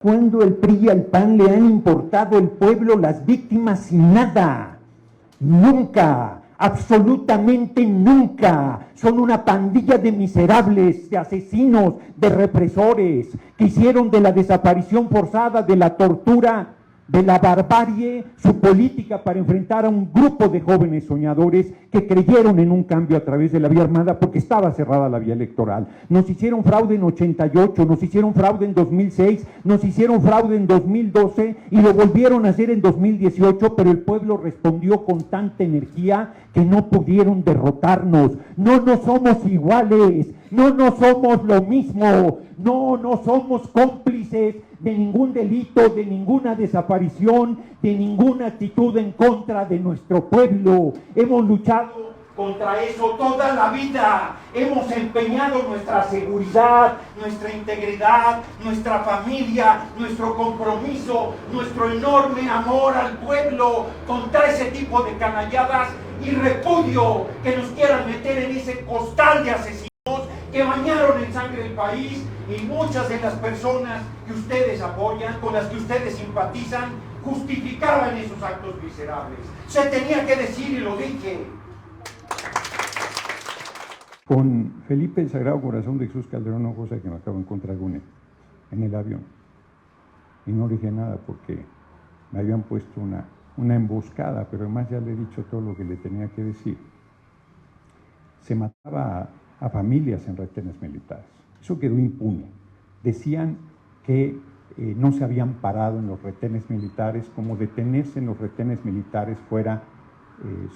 ¿Cuándo el PRI y al PAN le han importado el pueblo, las víctimas sin nada? Nunca, absolutamente nunca. Son una pandilla de miserables, de asesinos, de represores, que hicieron de la desaparición forzada, de la tortura, de la barbarie, su política para enfrentar a un grupo de jóvenes soñadores que creyeron en un cambio a través de la vía armada porque estaba cerrada la vía electoral. Nos hicieron fraude en 88, nos hicieron fraude en 2006, nos hicieron fraude en 2012 y lo volvieron a hacer en 2018, pero el pueblo respondió con tanta energía que no pudieron derrotarnos. No somos iguales, no somos lo mismo, no somos cómplices de ningún delito, de ninguna desaparición, de ninguna actitud en contra de nuestro pueblo. Hemos luchado contra eso toda la vida. Hemos empeñado nuestra seguridad, nuestra integridad, nuestra familia, nuestro compromiso, nuestro enorme amor al pueblo contra ese tipo de canalladas y repudio que nos quieran meter en ese costal de asesinos que bañaron en sangre el país, y muchas de las personas que ustedes apoyan, con las que ustedes simpatizan, justificaban esos actos miserables. Se tenía que decir y lo dije. Con Felipe el Sagrado Corazón de Jesús Calderón Hinojosa, que me acabo de encontrar con él en el avión, y no le dije nada porque me habían puesto una emboscada, pero además ya le he dicho todo lo que le tenía que decir. Se mataba a familias en retenes militares. Eso quedó impune. Decían que no se habían parado en los retenes militares, como detenerse en los retenes militares fuera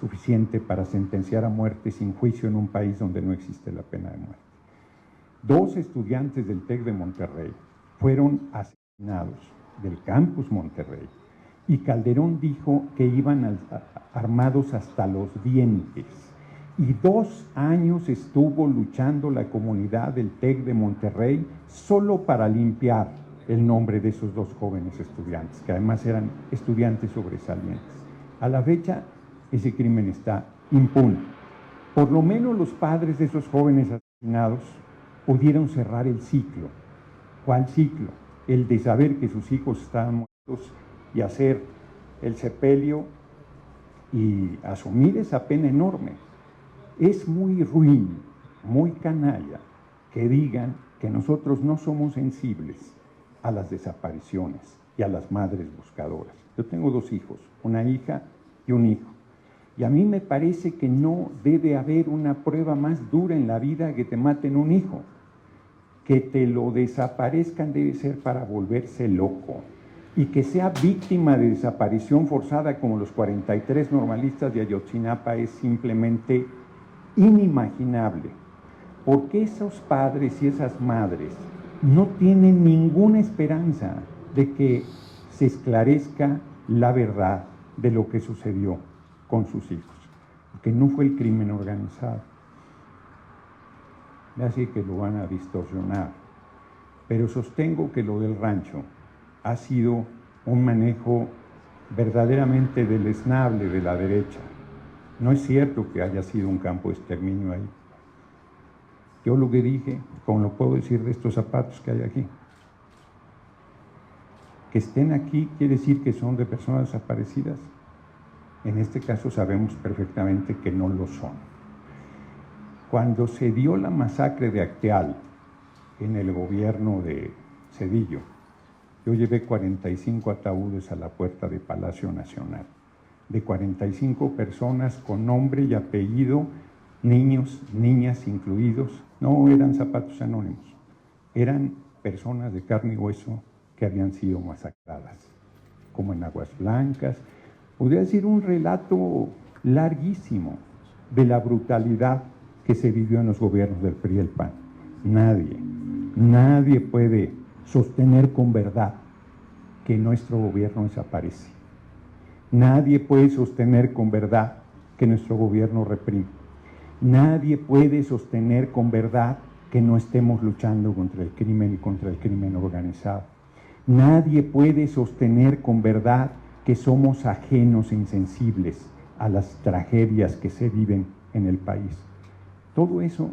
suficiente para sentenciar a muerte sin juicio en un país donde no existe la pena de muerte. 2 estudiantes del TEC de Monterrey fueron asesinados del campus Monterrey y Calderón dijo que iban armados hasta los dientes. Y 2 años estuvo luchando la comunidad del TEC de Monterrey solo para limpiar el nombre de esos 2 jóvenes estudiantes, que además eran estudiantes sobresalientes. A la fecha, ese crimen está impune. Por lo menos los padres de esos jóvenes asesinados pudieron cerrar el ciclo. ¿Cuál ciclo? El de saber que sus hijos estaban muertos y hacer el sepelio y asumir esa pena enorme. Es muy ruin, muy canalla, que digan que nosotros no somos sensibles a las desapariciones y a las madres buscadoras. Yo tengo 2 hijos, una hija y un hijo. Y a mí me parece que no debe haber una prueba más dura en la vida que te maten un hijo. Que te lo desaparezcan debe ser para volverse loco. Y que sea víctima de desaparición forzada como los 43 normalistas de Ayotzinapa es simplemente inimaginable, porque esos padres y esas madres no tienen ninguna esperanza de que se esclarezca la verdad de lo que sucedió con sus hijos, porque no fue el crimen organizado. Así que lo van a distorsionar, pero sostengo que lo del rancho ha sido un manejo verdaderamente deleznable de la derecha. No es cierto que haya sido un campo de exterminio ahí. Yo lo que dije, como lo puedo decir de estos zapatos que hay aquí, que estén aquí quiere decir que son de personas desaparecidas. En este caso sabemos perfectamente que no lo son. Cuando se dio la masacre de Acteal en el gobierno de Zedillo, yo llevé 45 ataúdes a la puerta de Palacio Nacional, de 45 personas con nombre y apellido, niños, niñas incluidos. No eran zapatos anónimos, eran personas de carne y hueso que habían sido masacradas, como en Aguas Blancas. Podría decir un relato larguísimo de la brutalidad que se vivió en los gobiernos del PRI y el PAN. Nadie puede sostener con verdad que nuestro gobierno desaparece. Nadie puede sostener con verdad que nuestro gobierno reprime. Nadie puede sostener con verdad que no estemos luchando contra el crimen y contra el crimen organizado. Nadie puede sostener con verdad que somos ajenos e insensibles a las tragedias que se viven en el país. Todo eso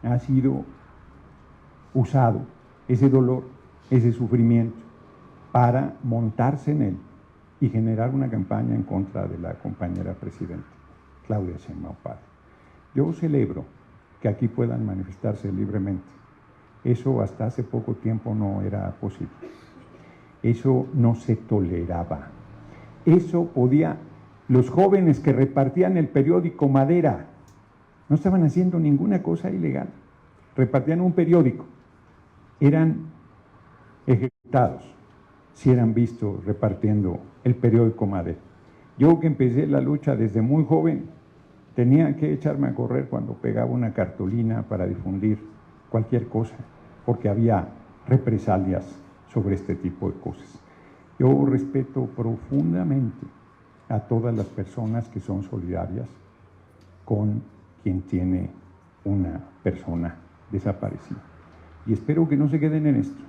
ha sido usado, ese dolor ese sufrimiento para montarse en él y generar una campaña en contra de la compañera presidenta, Claudia Sheinbaum Pardo. Yo celebro que aquí puedan manifestarse libremente. Eso hasta hace poco tiempo no era posible. Eso no se toleraba. Eso podía, los jóvenes que repartían el periódico Madera, no estaban haciendo ninguna cosa ilegal. Repartían un periódico, eran ejecutados si eran vistos repartiendo el periódico Madera. Yo que empecé la lucha desde muy joven, tenía que echarme a correr cuando pegaba una cartulina para difundir cualquier cosa, porque había represalias sobre este tipo de cosas. Yo respeto profundamente a todas las personas que son solidarias con quien tiene una persona desaparecida. Y espero que no se queden en esto,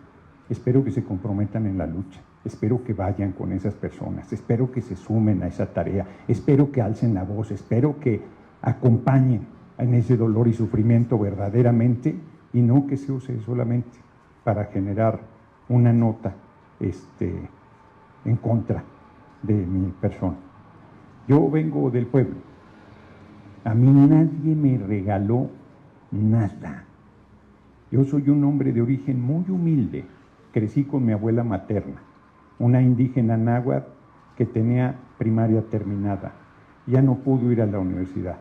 espero que se comprometan en la lucha, espero que vayan con esas personas, espero que se sumen a esa tarea, espero que alcen la voz, espero que acompañen en ese dolor y sufrimiento verdaderamente y no que se use solamente para generar una nota en contra de mi persona. Yo vengo del pueblo, a mí nadie me regaló nada. Yo soy un hombre de origen muy humilde, crecí con mi abuela materna, una indígena náhuatl que tenía primaria terminada, ya no pudo ir a la universidad.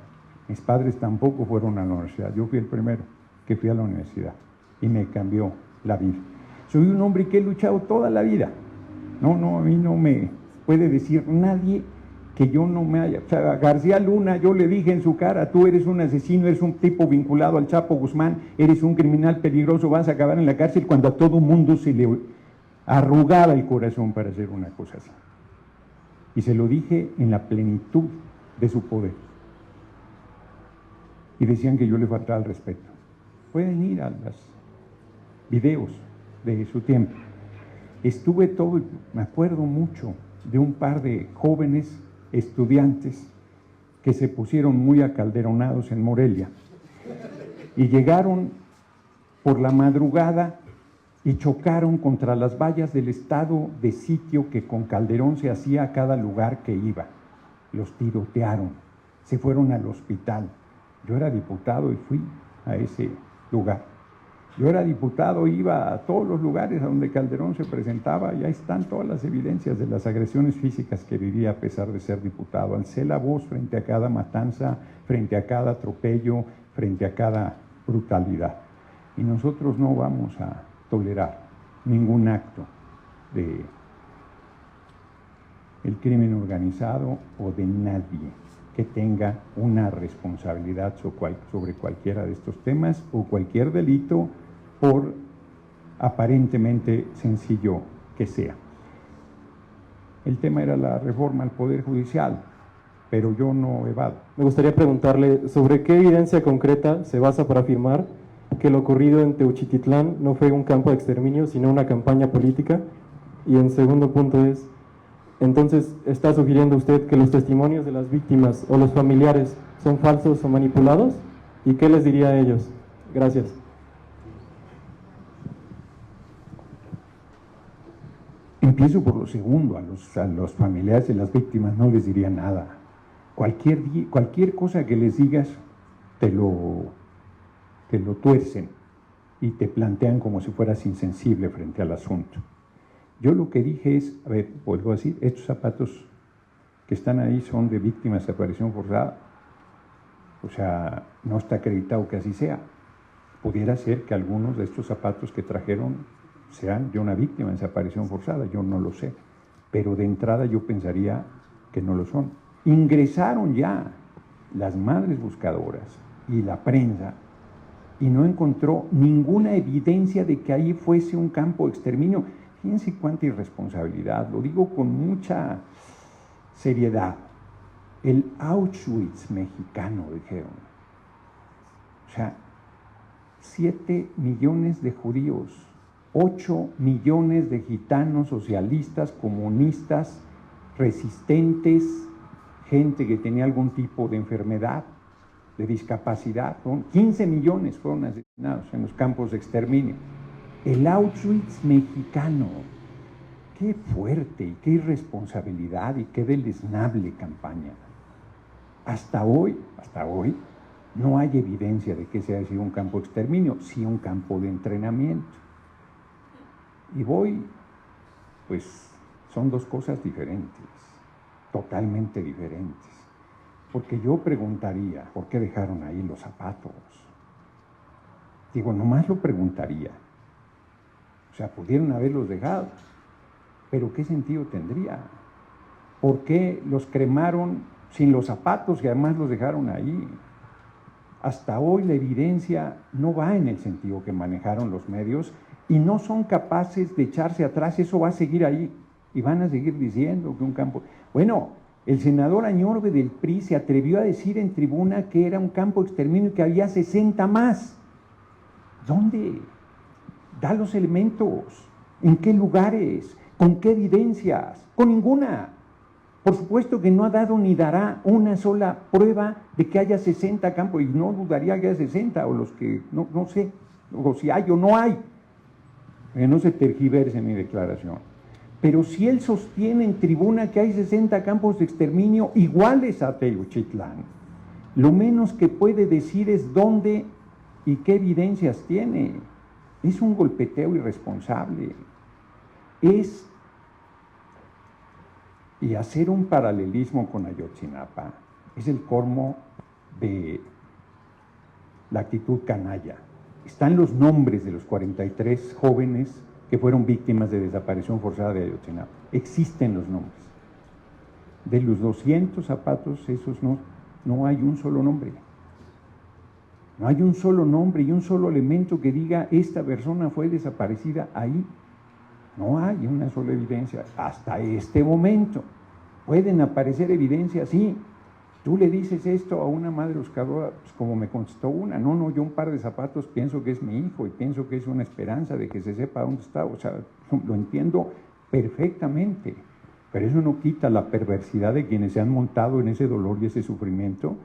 Mis padres tampoco fueron a la universidad, yo fui el primero que fui a la universidad y me cambió la vida. Soy un hombre que he luchado toda la vida. No, a mí no me puede decir nadie que yo no me haya... O sea, a García Luna yo le dije en su cara, tú eres un asesino, eres un tipo vinculado al Chapo Guzmán, eres un criminal peligroso, vas a acabar en la cárcel, cuando a todo mundo se le arrugaba el corazón para hacer una cosa así. Y se lo dije en la plenitud de su poder. Y decían que yo le faltaba el respeto. Pueden ir a los videos de su tiempo. Estuve todo, me acuerdo mucho de un par de jóvenes estudiantes que se pusieron muy acalderonados en Morelia y llegaron por la madrugada y chocaron contra las vallas del estado de sitio que con Calderón se hacía a cada lugar que iba. Los tirotearon, se fueron al hospital. Yo era diputado y fui a ese lugar. Yo era diputado, iba a todos los lugares a donde Calderón se presentaba y ahí están todas las evidencias de las agresiones físicas que vivía a pesar de ser diputado. Alcé la voz frente a cada matanza, frente a cada atropello, frente a cada brutalidad. Y nosotros no vamos a tolerar ningún acto de el crimen organizado o de nadie que tenga una responsabilidad sobre cualquiera de estos temas o cualquier delito, por aparentemente sencillo que sea. El tema era la reforma al Poder Judicial, pero yo no evado. Me gustaría preguntarle sobre qué evidencia concreta se basa para afirmar que lo ocurrido en Teuchititlán no fue un campo de exterminio, sino una campaña política. Y en segundo punto es, entonces, ¿está sugiriendo usted que los testimonios de las víctimas o los familiares son falsos o manipulados? ¿Y qué les diría a ellos? Gracias. Empiezo por lo segundo, a los familiares de las víctimas no les diría nada. Cualquier cosa que les digas te lo tuercen y te plantean como si fueras insensible frente al asunto. Yo lo que dije es, a ver, vuelvo a decir, estos zapatos que están ahí son de víctimas de desaparición forzada. O sea, no está acreditado que así sea. Pudiera ser que algunos de estos zapatos que trajeron sean de una víctima de desaparición forzada, yo no lo sé. Pero de entrada yo pensaría que no lo son. Ingresaron ya las madres buscadoras y la prensa y no encontró ninguna evidencia de que ahí fuese un campo de exterminio. Fíjense cuánta irresponsabilidad, lo digo con mucha seriedad. El Auschwitz mexicano, dijeron. O sea, 7 millones de judíos, 8 millones de gitanos socialistas, comunistas, resistentes, gente que tenía algún tipo de enfermedad, de discapacidad. 15 millones fueron asesinados en los campos de exterminio. El Auschwitz mexicano. Qué fuerte y qué irresponsabilidad y qué deleznable campaña. Hasta hoy, no hay evidencia de que ese haya sido un campo de exterminio, sí un campo de entrenamiento. Y pues son dos cosas diferentes, totalmente diferentes. Porque yo preguntaría, ¿por qué dejaron ahí los zapatos? Digo, nomás lo preguntaría. O sea, pudieron haberlos dejado, pero ¿qué sentido tendría? ¿Por qué los cremaron sin los zapatos y además los dejaron ahí? Hasta hoy la evidencia no va en el sentido que manejaron los medios y no son capaces de echarse atrás, eso va a seguir ahí y van a seguir diciendo que un campo... Bueno, el senador Añorbe del PRI se atrevió a decir en tribuna que era un campo de exterminio y que había 60 más. ¿Dónde? Da los elementos. ¿En qué lugares? ¿Con qué evidencias? Con ninguna. Por supuesto que no ha dado ni dará una sola prueba de que haya 60 campos, y no dudaría que haya 60, o los que, no sé, o si hay o no hay. Que no se tergiverse mi declaración. Pero si él sostiene en tribuna que hay 60 campos de exterminio iguales a Tenochtitlán, lo menos que puede decir es dónde y qué evidencias tiene. Es un golpeteo irresponsable. Y hacer un paralelismo con Ayotzinapa es el colmo de la actitud canalla. Están los nombres de los 43 jóvenes que fueron víctimas de desaparición forzada de Ayotzinapa. Existen los nombres. De los 200 zapatos, esos no hay un solo nombre. No hay un solo nombre y un solo elemento que diga esta persona fue desaparecida ahí. No hay una sola evidencia hasta este momento. Pueden aparecer evidencias, sí. Tú le dices esto a una madre buscadora, pues como me contestó una, no, yo un par de zapatos pienso que es mi hijo y pienso que es una esperanza de que se sepa dónde está. O sea, lo entiendo perfectamente, pero eso no quita la perversidad de quienes se han montado en ese dolor y ese sufrimiento.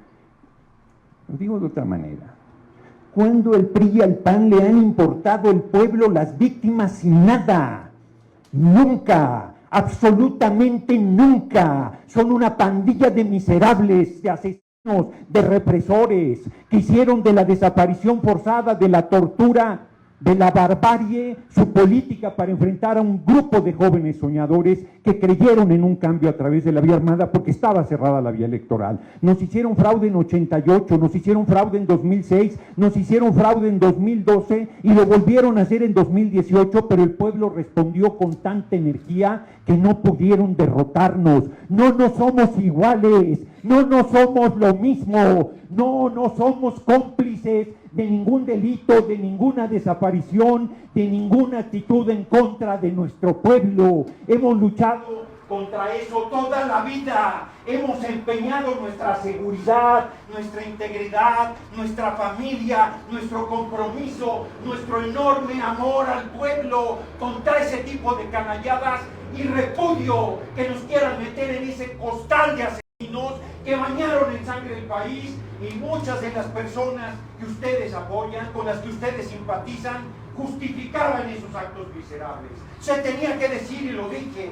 Lo digo de otra manera. ¿Cuándo el PRI y al PAN le han importado el pueblo, las víctimas sin nada? Nunca, absolutamente nunca. Son una pandilla de miserables, de asesinos, de represores, que hicieron de la desaparición forzada, de la tortura, de la barbarie, su política para enfrentar a un grupo de jóvenes soñadores que creyeron en un cambio a través de la vía armada porque estaba cerrada la vía electoral. Nos hicieron fraude en 88, nos hicieron fraude en 2006, nos hicieron fraude en 2012 y lo volvieron a hacer en 2018, pero el pueblo respondió con tanta energía que no pudieron derrotarnos. No somos iguales, no somos lo mismo, no somos cómplices de ningún delito, de ninguna desaparición, de ninguna actitud en contra de nuestro pueblo. Hemos luchado contra eso toda la vida. Hemos empeñado nuestra seguridad, nuestra integridad, nuestra familia, nuestro compromiso, nuestro enorme amor al pueblo contra ese tipo de canalladas y repudio que nos quieran meter en ese costal de asesinos que bañaron en sangre el país, y muchas de las personas que ustedes apoyan, con las que ustedes simpatizan, justificaban esos actos miserables. Se tenía que decir y lo dije.